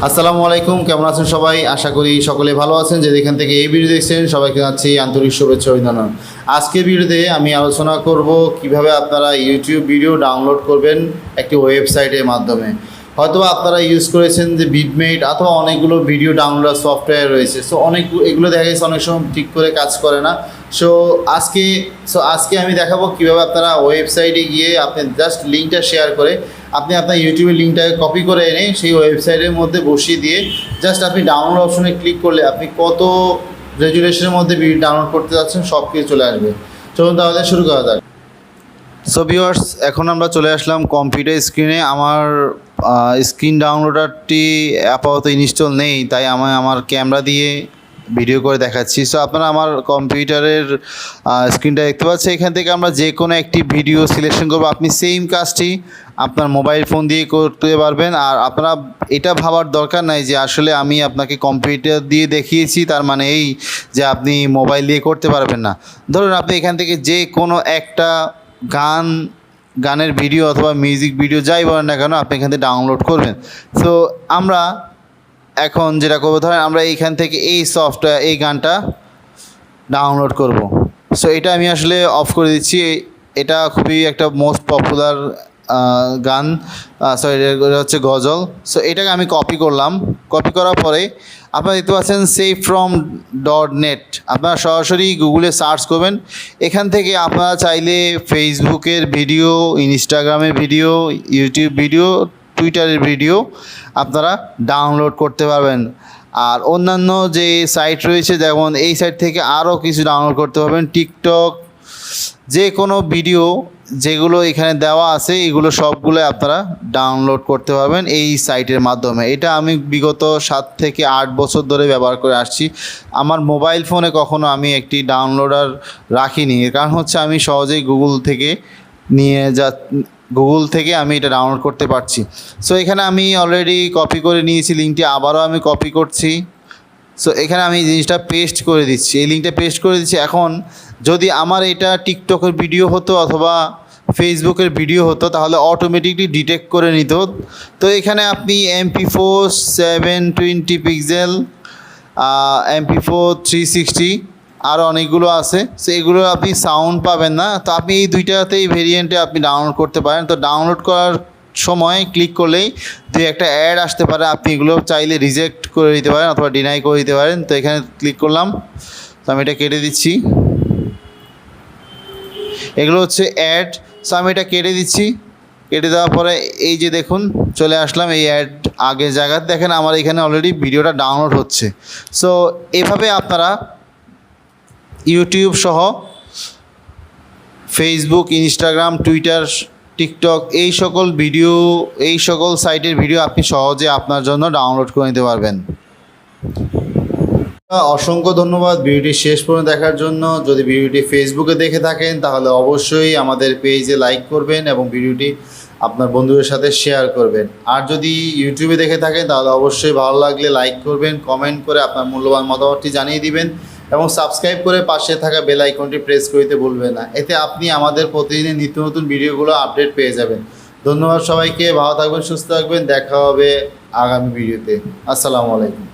আসসালামু আলাইকুম, কেমন আছেন সবাই? আশা করি সকলে ভালো আছেন। যে যেখান থেকে এই ভিডিও দেখছেন সবাইকে জানাচ্ছি আন্তরিক শুভেচ্ছা ও অভিনন্দন। আজকের ভিডিওতে আমি আলোচনা করব কিভাবে আপনারা ইউটিউব ভিডিও ডাউনলোড করবেন একটি ওয়েবসাইটের মাধ্যমে। হয়তো আপনারা ইউজ করেছেন যে বিটমেট অথবা অনেকগুলো ভিডিও ডাউনলোড সফটওয়্যার রয়েছে। এগুলো দেখা গেছে অনেক সময় ঠিক করে কাজ করে না। আজকে আমি দেখাবো কিভাবে আপনারা ওয়েবসাইটে গিয়ে আপনি জাস্ট লিঙ্কটা শেয়ার করে আপনি আপনার ইউটিউবের লিঙ্কটাকে কপি করে এনে সেই ওয়েবসাইটের মধ্যে বসিয়ে দিয়ে জাস্ট আপনি ডাউনলোড অপশনে ক্লিক করলে আপনি কত রেজুলেশনের মধ্যে ভিডিও ডাউনলোড করতে যাচ্ছেন সব কিছু চলে আসবে। চলুন তাহলে শুরু করা যাক। সো ভিউয়ার্স, এখন আমরা চলে আসলাম কম্পিউটার স্ক্রিনে। আমার স্ক্রিন ডাউনলোডারটি আপাতত ইনস্টল নেই, তাই আমি আমার ক্যামেরা দিয়ে ভিডিও করে দেখাচ্ছি। সো আপনারা আমার কম্পিউটারের স্ক্রিনটা দেখতে পাচ্ছেন। এখান থেকে আমরা যে কোনো একটি ভিডিও সিলেকশন করবো। আপনি সেম কাজটি আপনার মোবাইল ফোন দিয়ে করতে পারবেন। আর আপনারা এটা ভাবার দরকার নাই যে আসলে আমি আপনাকে কম্পিউটার দিয়ে দেখিয়েছি তার মানে এই যে আপনি মোবাইল দিয়ে করতে পারবেন না। ধরুন আপনি এখান থেকে যে কোনো একটা গানের ভিডিও অথবা মিউজিক ভিডিও যাই বলেন না কেন আপনি এখান থেকে ডাউনলোড করবেন। সো আমরা এখন যেটা করবো, ধরেন আমরা এইখান থেকে এই গানটা ডাউনলোড করব। সো এটা আমি আসলে অফ করে দিচ্ছি। এটা খুবই একটা মোস্ট পপুলার গান, এটা হচ্ছে গজল। সো এটাকে আমি কপি করলাম। কপি করার পরে আপনারা দেখতে পাচ্ছেন savefrom.net। আপনারা সরাসরি গুগলে সার্চ করবেন। এখান থেকে আপনারা চাইলে ফেসবুকের ভিডিও, ইনস্টাগ্রামের ভিডিও, ইউটিউব ভিডিও, টুইটারের ভিডিও আপনারা ডাউনলোড করতে পারবেন। আর অন্যান্য যে সাইট রয়েছে যেমন এই সাইট থেকে আরও কিছু ডাউনলোড করতে পারবেন। টিকটক, যে কোনো ভিডিও যেগুলো এখানে দেওয়া আছে এগুলো সবগুলো আপনারা ডাউনলোড করতে পারবেন এই সাইটের মাধ্যমে। এটা আমি বিগত 7 থেকে 8 বছর ধরে ব্যবহার করে আসছি। আমার মোবাইল ফোনে কখনো আমি একটি ডাউনলোডার রাখিনি, এর কারণ হচ্ছে আমি সহজেই গুগল থেকে আমি এটা ডাউনলোড করতে পারছি। সো এখানে আমি অলরেডি কপি করে নিয়েছি লিঙ্কটি, আবারও আমি কপি করছি। সো এখানে আমি জিনিসটা পেস্ট করে দিচ্ছি, এই লিঙ্কটা পেস্ট করে দিচ্ছি। এখন যদি আমার এটা টিকটকের ভিডিও হতো অথবা ফেসবুকের ভিডিও হতো তাহলে অটোমেটিকলি ডিটেক্ট করে নিত। তো এখানে আপনি MP4 720 পিক্সেল, MP4 360 আরও অনেকগুলো আছে। সো এগুলো আপনি সাউন্ড পাবেন না। তো আপনি এই দুইটাতেই ভেরিয়েন্টে আপনি ডাউনলোড করতে পারেন। তো ডাউনলোড করার সময় ক্লিক করলেই একটা অ্যাড আসতে পারে, আপনি এগুলো চাইলে রিজেক্ট করে দিতে পারেন অথবা ডিনাই করে দিতে পারেন। তো এখানে ক্লিক করলাম, তো আমি এটা কেটে দিচ্ছি। এগুলো হচ্ছে অ্যাড। সো আমি এটা কেটে দিচ্ছি। কেটে দেওয়ার পরে এই যে দেখুন চলে আসলাম এই অ্যাড আগের জায়গাতে। দেখেন আমার এখানে অলরেডি ভিডিওটা ডাউনলোড হচ্ছে। সো এভাবে আপনারা ইউটিউব সহ ফেসবুক, ইনস্টাগ্রাম, টুইটার, টিকটক এই সকল সাইটের ভিডিও আপনি সহজে আপনার জন্য ডাউনলোড করে নিতে পারবেন। অসংখ্য ধন্যবাদ ভিডিওটি শেষ পর্যন্ত দেখার জন্য। যদি ভিডিওটি ফেসবুকে দেখে থাকেন তাহলে অবশ্যই আমাদের পেজে লাইক করবেন এবং ভিডিওটি আপনার বন্ধুদের সাথে শেয়ার করবেন। আর যদি ইউটিউবে দেখে থাকেন তাহলে অবশ্যই ভালো লাগলে লাইক করবেন, কমেন্ট করে আপনার মূল্যবান মতামতটি জানিয়ে দিবেন এবং সাবস্ক্রাইব করে পাশে থাকা বেল আইকনটি প্রেস করতে ভুলবেন না। এতে আপনি আমাদের প্রতিদিনের নিত্য নতুন ভিডিওগুলো আপডেট পেয়ে যাবেন। ধন্যবাদ সবাইকে, ভালো থাকবেন, সুস্থ থাকবেন। দেখা হবে আগামী ভিডিওতে। আসসালামু আলাইকুম।